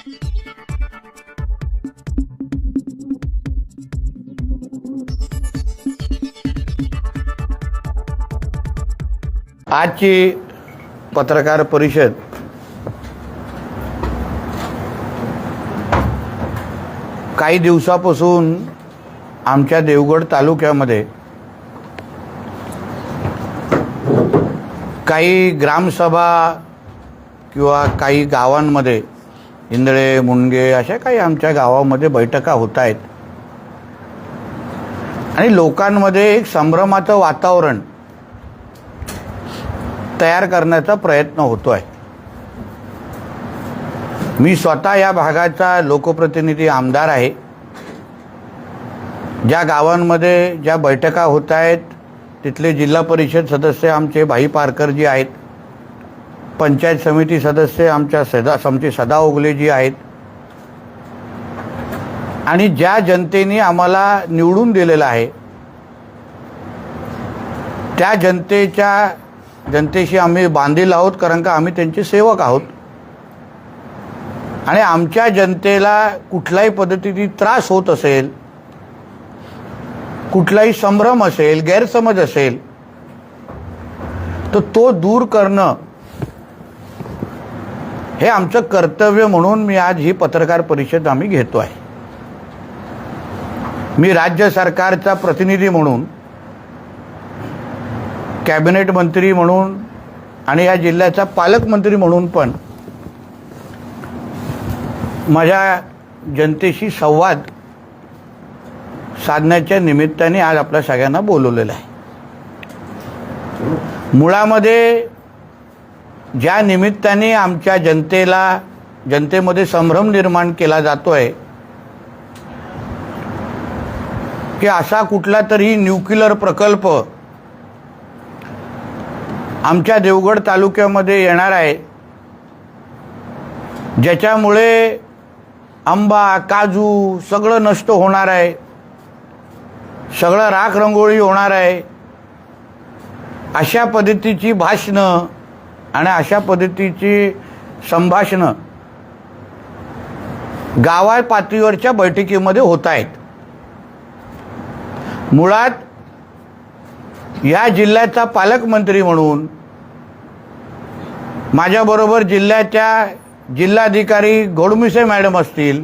आजची पत्रकार परिषद काही दिवसापासून आमच्या देवगड तालुक्यामध्ये काही ग्रामसभा किंवा काही गावांमध्ये इंदळे मुंडगे अशा काही आमच्या गावामध्ये बैठका होत आहेत आणि लोकांमध्ये एक संभ्रमाचं वातावरण तयार करण्याचा प्रयत्न होतो आहे। मी स्वतः या भागाचा लोकप्रतिनिधी आमदार आहे। ज्या गावांमध्ये ज्या बैठका होत आहेत तिथले जिल्हा परिषद सदस्य आमचे भाई पारकरजी आहेत, पंचायत समिती सदस्य आमचे सदा ओगलेजी आहेत आणि ज्या जनतेने आम्हाला निवडून दिलेलं आहे त्या जनतेशी आम्ही बांधील आहोत, कारण का आम्ही त्यांचे सेवक आहोत आणि आमच्या जनतेला कुठल्याही पद्धतीने त्रास होत असेल, कुठलाही संभ्रम असेल, गैरसमज असेल तर तो दूर करणं हे आमचं कर्तव्य म्हणून मी आज ही पत्रकार परिषद आम्ही घेतो आहे। मी राज्य सरकारचा प्रतिनिधी म्हणून, कॅबिनेट मंत्री म्हणून आणि या जिल्ह्याचा पालकमंत्री म्हणून पण माझ्या जनतेशी संवाद साधण्याच्या निमित्ताने आज आपल्या सगळ्यांना बोलवलेलं आहे। मुळामध्ये ज्या निमित्ताने आमच्या जनतेमध्ये संभ्रम निर्माण केला जातोय की असा कुठला तरी न्यूक्लिअर प्रकल्प आमच्या देवगड तालुक्यामध्ये येणार आहे ज्याच्यामुळे आंबा, काजू सगळं नष्ट होणार आहे, सगळं राख रंगोळी होणार आहे, अशा पद्धतीची भाषणं आणि अशा पद्धतीची संभाषणं गावा पातळीवरच्या बैठकीमध्ये होत आहेत। मुळात या जिल्ह्याचा पालकमंत्री म्हणून माझ्याबरोबर जिल्ह्याच्या जिल्हाधिकारी घोडमिसे मॅडम असतील,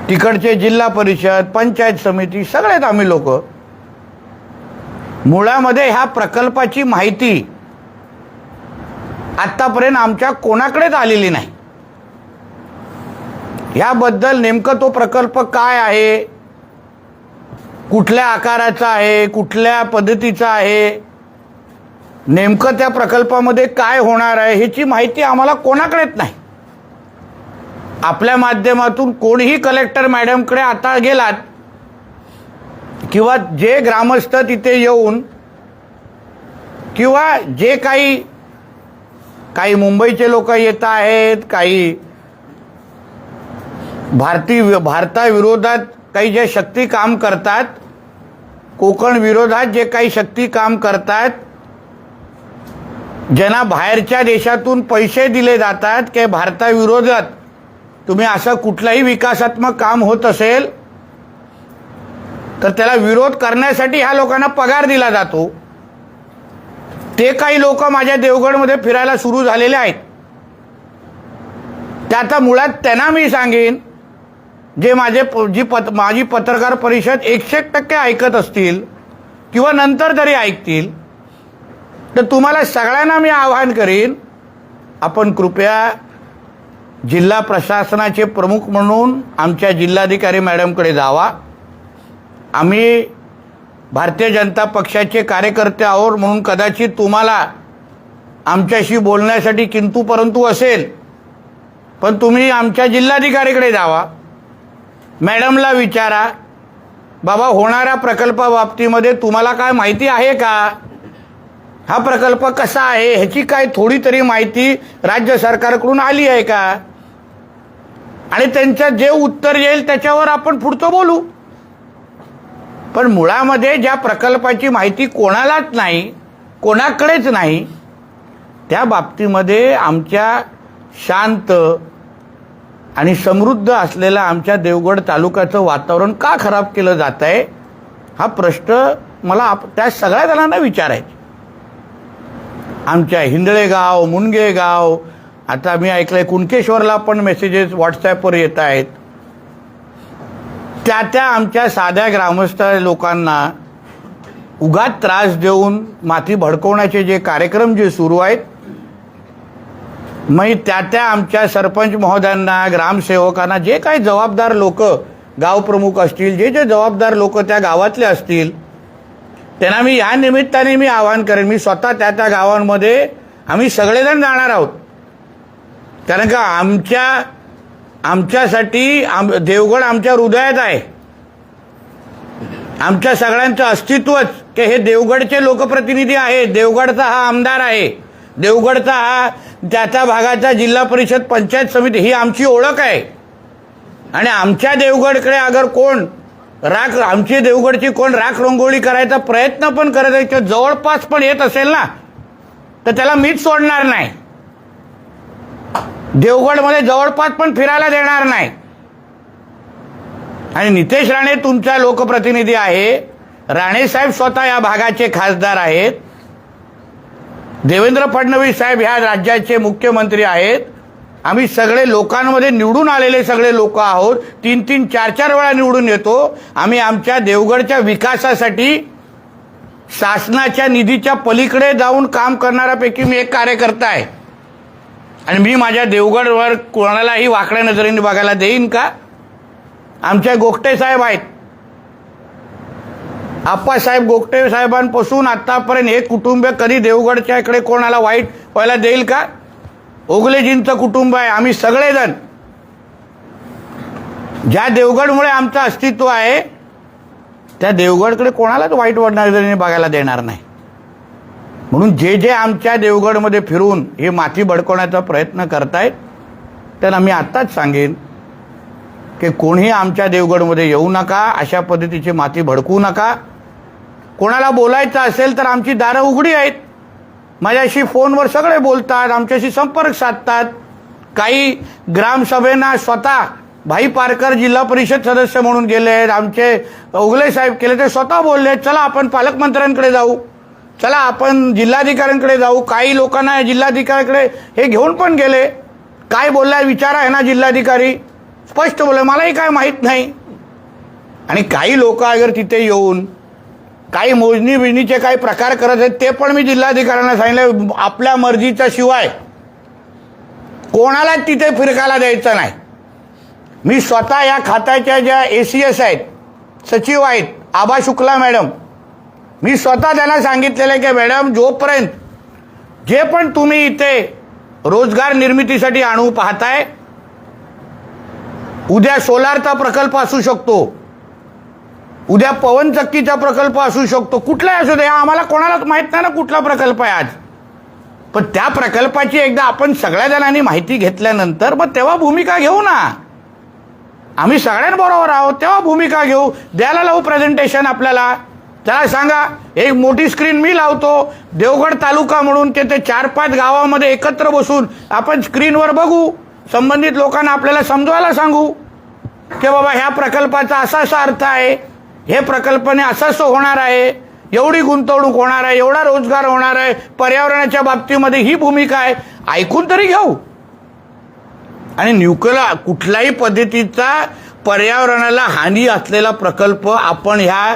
तिकडचे जिल्हा परिषद, पंचायत समिती सगळेच आम्ही लोक मुळामध्ये ह्या प्रकल्पाची माहिती आतापर्यंत आमच्या कोणाकडेच आलेली नाही। याबद्दल नेमकं तो प्रकल्प काय आहे, कुठल्या आकाराचा आहे, कुठल्या पद्धतीचा आहे, नेमकं त्या प्रकल्पामध्ये काय होणार आहे ह्याची माहिती आम्हाला कोणाकडेच नाही। आपल्या माध्यमातून कोणीही कलेक्टर मॅडमकडे आता गेलात किंवा जे ग्रामस्थ तिथे येऊन किंवा जे काही मुंबईचे लोक येत आहेत, काही भारताविरोधात काही जे शक्ती काम करतात, कोकण विरोधात जे काही शक्ती काम करतात, ज्यांना बाहेरच्या देशातून पैसे दिले जातात की भारताविरोधात तुम्ही असं कुठलाही विकासात्मक काम होत असेल तर त्याला विरोध करण्यासाठी ह्या लोकांना पगार दिला जातो, ते काही लोक माझ्या देवगडमध्ये फिरायला सुरू झालेले आहेत। त्याचा मुळात त्यांना मी सांगेन, जे माझी पत्रकार परिषद 100% ऐकत असतील किंवा नंतर तरी ऐकतील, तर तुम्हाला सगळ्यांना मी आवाहन करीन, आपण कृपया जिल्हा प्रशासनाचे प्रमुख म्हणून आमच्या जिल्हाधिकारी मॅडमकडे जावा। आम्ही भारतीय जनता पक्षाचे कार्यकर्ते आहोत म्हणून कदाचित तुम्हाला आमच्याशी बोलण्यासाठी किंतु परंतु असेल, पण तुम्ही आमच्या जिल्हाधिकारीकडे जावा, मॅडमला विचारा, बाबा होणाऱ्या प्रकल्पाबाबतीमध्ये तुम्हाला काय माहिती आहे का, हा प्रकल्प कसा आहे ह्याची काय थोडी तरी माहिती राज्य सरकारकडून आली आहे का, आणि त्यांचं जे उत्तर येईल त्याच्यावर आपण पुढचं बोलू। पण मुळामध्ये ज्या प्रकल्पाची माहिती कोणालाच नाही, कोणाकडेच नाही, त्या बाबतीमध्ये आमच्या शांत आणि समृद्ध असलेलं आमच्या देवगड तालुक्याचं वातावरण का खराब केलं जात आहे, हा प्रश्न मला त्या सगळ्या जणांना विचारायचा. आमच्या हिंदळे गाव, मुनगे गाव, आता मी ऐकलंय कुणकेश्वरला पण मेसेजेस व्हॉट्सॲपवर येत आहेत. त्या आमच्या साध्या ग्रामस्थ लोकांना उगाच त्रास देऊन माती भडकवण्याचे जे कार्यक्रम जे सुरू आहेत, मग त्या आमच्या सरपंच महोदयांना, ग्रामसेवकांना, जे काही जबाबदार लोक, गावप्रमुख असतील, जे जबाबदार लोक त्या गावातले असतील, त्यांना मी या निमित्ताने मी आवाहन करेन. मी स्वतः त्या गावांमध्ये आम्ही सगळेजण जाणार आहोत. कारण का आमच्यासाठी देवगड आमच्या हृदयात आहे. आमच्या सगळ्यांचं अस्तित्वच की हे देवगडचे लोकप्रतिनिधी आहेत, देवगडचा हा आमदार आहे, देवगडचा हा त्या भागाचा जिल्हा परिषद पंचायत समिती, ही आमची ओळख आहे. आणि आमच्या देवगडकडे अगर कोण आमची देवगडची कोण राख रंगोळी करायचा प्रयत्न पण करत आहे, किंवा जवळपास पण येत असेल ना, तर त्याला मीच सोडणार नाही. देवगडमध्ये जवळपास पण फिरायला देणार नाही. आणि नितेश राणे तुमचा लोकप्रतिनिधी आहे. राणे साहेब स्वतः या भागाचे खासदार आहेत. देवेंद्र फडणवीस साहेब ह्या राज्याचे मुख्यमंत्री आहेत. आम्ही सगळे लोकांमध्ये निवडून आलेले सगळे लोक आहोत. 3-3, 4-4 वेळा निवडून येतो. आम्ही आमच्या देवगडच्या विकासासाठी शासनाच्या निधीच्या पलीकडे जाऊन काम करणाऱ्यापैकी मी एक कार्यकर्ता आहे. आणि मी माझ्या देवगडवर कोणालाही वाकड्या नजरेने बघायला देईन का? आमचे गोगटे साहेब आहेत. आप्पासाहेब गोगटे साहेबांपासून आतापर्यंत हे कुटुंब कधी देवगडच्या इकडे कोणाला वाईट व्हायला देईल का? ओगलेजींचं कुटुंब आहे. आम्ही सगळेजण ज्या देवगडमुळे आमचं अस्तित्व आहे, त्या देवगडकडे कोणालाच वाईट नजरेने बघायला देणार नाही. म्हणून जे आमच्या देवगडमध्ये फिरून हे माती भडकवण्याचा प्रयत्न करतायत, त्यांना मी आत्ताच सांगेन की कोणीही आमच्या देवगडमध्ये येऊ नका, अशा पद्धतीची माती भडकवू नका. कोणाला बोलायचं असेल तर आमची दारं उघडी आहेत. माझ्याशी फोनवर सगळे बोलतात, आमच्याशी संपर्क साधतात. काही ग्रामसभेना स्वतः भाई पारकर जिल्हा परिषद सदस्य म्हणून गेले आहेत, आमचे ओगले साहेब केले, ते स्वतः बोलले चला आपण पालकमंत्र्यांकडे जाऊ, चला आपण जिल्हाधिकाऱ्यांकडे जाऊ. काही लोकांना जिल्हाधिकाऱ्यांकडे हे घेऊन पण गेले. काय बोललाय विचारा आहे ना, जिल्हाधिकारी स्पष्ट बोलले मलाही काय माहीत नाही. आणि काही लोक अगर तिथे येऊन काही मोजणी बिजणीचे काही प्रकार करत आहेत, ते पण मी जिल्हाधिकाऱ्यांना सांगितलं आपल्या मर्जीच्या शिवाय कोणाला तिथे फिरकायला द्यायचं नाही. मी स्वतः या खात्याच्या ज्या ACS आहेत, सचिव आहेत, आबा शुक्ला मॅडम, मी स्वतः त्यांना सांगितलेलं की मॅडम जोपर्यंत जे पण तुम्ही इथे रोजगार निर्मितीसाठी आणू पाहताय, उद्या सोलारचा प्रकल्प असू शकतो, उद्या पवनचक्कीचा प्रकल्प असू शकतो, कुठलाही असू दे, आम्हाला कोणालाच माहित नाही ना कुठला प्रकल्प आहे आज. पण त्या प्रकल्पाची एकदा आपण सगळ्या जणांनी माहिती घेतल्यानंतर मग तेव्हा भूमिका घेऊ ना. आम्ही सगळ्यांबरोबर आहोत, तेव्हा भूमिका घेऊ. द्यायला लावू प्रेझेंटेशन आपल्याला. त्याला सांगा एक मोठी स्क्रीन मी लावतो, देवगड तालुका म्हणून ते 4-5 गावामध्ये एकत्र बसून आपण स्क्रीनवर बघू. संबंधित लोकांना आपल्याला समजवायला सांगू की बाबा ह्या प्रकल्पाचा असा अर्थ आहे, हे प्रकल्पाने असं होणार आहे, एवढी गुंतवणूक होणार आहे, एवढा रोजगार होणार आहे, पर्यावरणाच्या बाबतीमध्ये ही भूमिका आहे. ऐकून तरी घेऊ. आणि न्यूक्लिअर कुठल्याही पद्धतीचा पर्यावरणाला हानी असलेला प्रकल्प आपण ह्या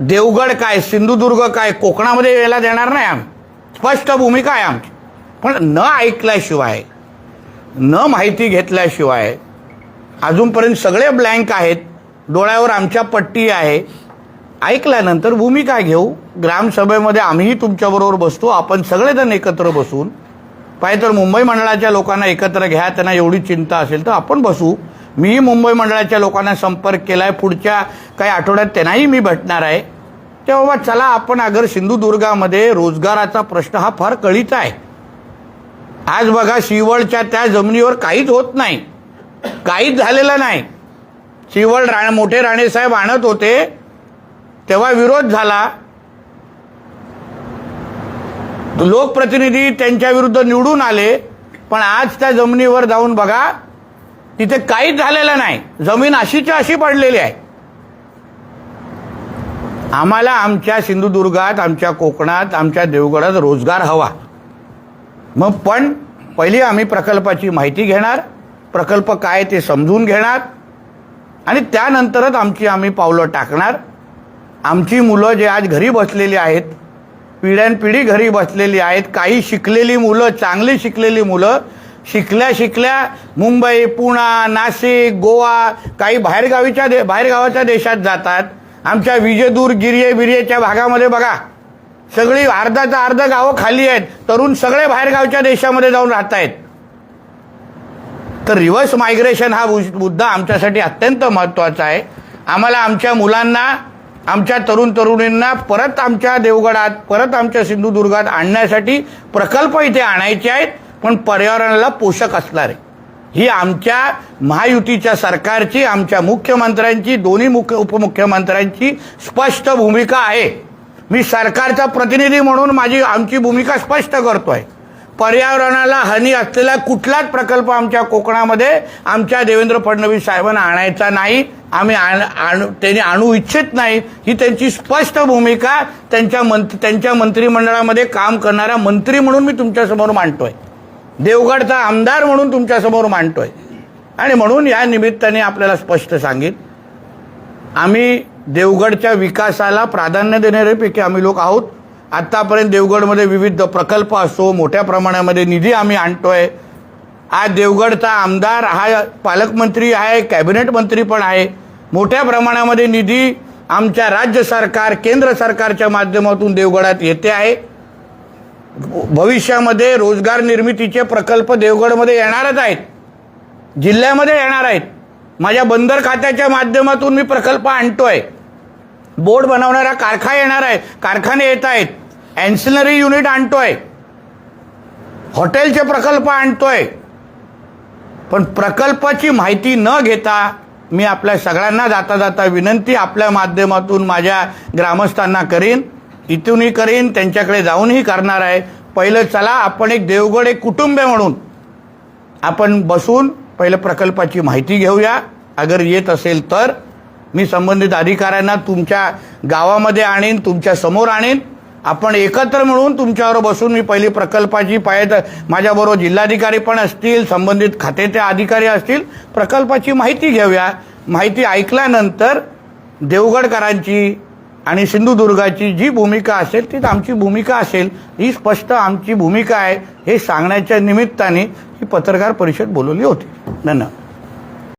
देवगड काय, सिंधुदुर्ग काय, कोकणामध्ये यायला देणार नाही. आम्ही स्पष्ट भूमिका आहे आमची. पण न ऐकल्याशिवाय, न माहिती घेतल्याशिवाय अजूनपर्यंत सगळे ब्लँक आहेत. डोळ्यावर आमच्या पट्टी आहे. ऐकल्यानंतर भूमिका घेऊ. ग्रामसभेमध्ये आम्हीही तुमच्याबरोबर बसतो. आपण सगळेजण एकत्र बसून, पाहिजे तर मुंबई मंडळाच्या लोकांना एकत्र घ्या, त्यांना एवढी चिंता असेल तर आपण बसू. मीही मुंबई मंडळाच्या लोकांना संपर्क केला आहे. पुढच्या काही आठवड्यात त्यांनाही मी भेटणार आहे. तेव्हा चला आपण अगर सिंधुदुर्गामध्ये रोजगाराचा प्रश्न हा फार कळीचा आहे. आज बघा शिवळच्या त्या जमिनीवर काहीच होत नाही, काहीच झालेलं नाही. शिवळ मोठे राणेसाहेब आणत होते तेव्हा विरोध झाला. लोकप्रतिनिधी त्यांच्या विरुद्ध निवडून आले. पण आज त्या जमिनीवर जाऊन बघा तिथे काहीच झालेलं नाही, जमीन अशीच्या अशी पडलेली आहे. आम्हाला आमच्या सिंधुदुर्गात, आमच्या कोकणात, आमच्या देवगडात रोजगार हवा. मग पण पहिली आम्ही प्रकल्पाची माहिती घेणार, प्रकल्प काय ते समजून घेणार आणि त्यानंतरच आम्ही पावलं टाकणार. आमची मुलं जे आज घरी बसलेली आहेत, पिढ्यानपिढी घरी बसलेली आहेत, काही शिकलेली मुलं, चांगली शिकलेली मुलं शिकल्या मुंबई, पुणा, नाशिक, गोवा, काही बाहेरगावाच्या देशात जातात. आमच्या विजेदूर, बिर्येच्या भागामध्ये बघा, सगळी अर्धाचा अर्ध गावं खाली आहेत, तरुण सगळे बाहेरगावच्या देशामध्ये जाऊन राहत आहेत. तर रिव्हर्स मायग्रेशन हा मुद्दा आमच्यासाठी अत्यंत महत्त्वाचा आहे. आम्हाला आमच्या मुलांना, आमच्या तरुणींना परत आमच्या देवगडात, परत आमच्या सिंधुदुर्गात आणण्यासाठी प्रकल्प इथे आणायचे आहेत, पण पर्यावरणाला पोषक असणारे. ही आमच्या महायुतीच्या सरकारची, आमच्या मुख्यमंत्र्यांची, दोन्ही उपमुख्यमंत्र्यांची स्पष्ट भूमिका आहे. मी सरकारचा प्रतिनिधी म्हणून आमची भूमिका स्पष्ट करतोय. पर्यावरणाला हानी असलेला कुठलाच प्रकल्प आमच्या कोकणामध्ये आमच्या देवेंद्र फडणवीस साहेबांना आणायचा नाही. आम्ही त्यांनी आणू इच्छित नाही. ही त्यांची स्पष्ट भूमिका त्यांच्या मंत्रिमंडळामध्ये काम करणारा मंत्री म्हणून मी तुमच्यासमोर मांडतोय, देवगडचा आमदार म्हणून तुमच्यासमोर मांडतोय. आणि म्हणून या निमित्ताने आपल्याला स्पष्ट सांगेन, आम्ही देवगडच्या विकासाला प्राधान्य देणाऱ्यापैकी आम्ही लोक आहोत. आत्तापर्यंत देवगडमध्ये विविध प्रकल्प असो, मोठ्या प्रमाणामध्ये निधी आम्ही आणतोय. आज देवगडचा आमदार हा पालकमंत्री आहे, कॅबिनेट मंत्री पण आहे. मोठ्या प्रमाणामध्ये निधी आमच्या राज्य सरकार, केंद्र सरकारच्या माध्यमातून देवगडात येते आहे. भविष्यामध्ये रोजगार निर्मितीचे प्रकल्प देवगडमध्ये येणारच आहेत, जिल्ह्यामध्ये येणार आहेत. माझ्या बंदर खात्याच्या माध्यमातून मी प्रकल्प आणतोय. बोट बनवणारा कारखाने येत आहेत. अँसिलरी युनिट आणतोय, हॉटेलचे प्रकल्प आणतोय. पण प्रकल्पाची माहिती न घेता मी आपल्या सगळ्यांना जाता विनंती आपल्या माध्यमातून माझ्या ग्रामस्थांना करीन, इथूनही करीन, त्यांच्याकडे जाऊनही करणार आहे. पहिलं चला आपण एक देवगड एक कुटुंब म्हणून आपण बसून पहिलं प्रकल्पाची माहिती घेऊया. अगर येत असेल तर मी संबंधित अधिकाऱ्यांना तुमच्या गावामध्ये आणीन, तुमच्या समोर आणीन. आपण एकत्र मिळून तुमच्यावर बसून मी पहिली प्रकल्पाची माझ्याबरोबर जिल्हाधिकारी पण असतील, संबंधित खात्याचे अधिकारी असतील, प्रकल्पाची माहिती घेऊया. माहिती ऐकल्यानंतर देवगडकरांची आणि सिंधुदुर्गाची जी भूमिका असेल तीच आमची भूमिका असेल. ही स्पष्ट आमची भूमिका आहे हे सांगण्याच्या निमित्ताने ही पत्रकार परिषद बोलवली होती. धन्यवाद.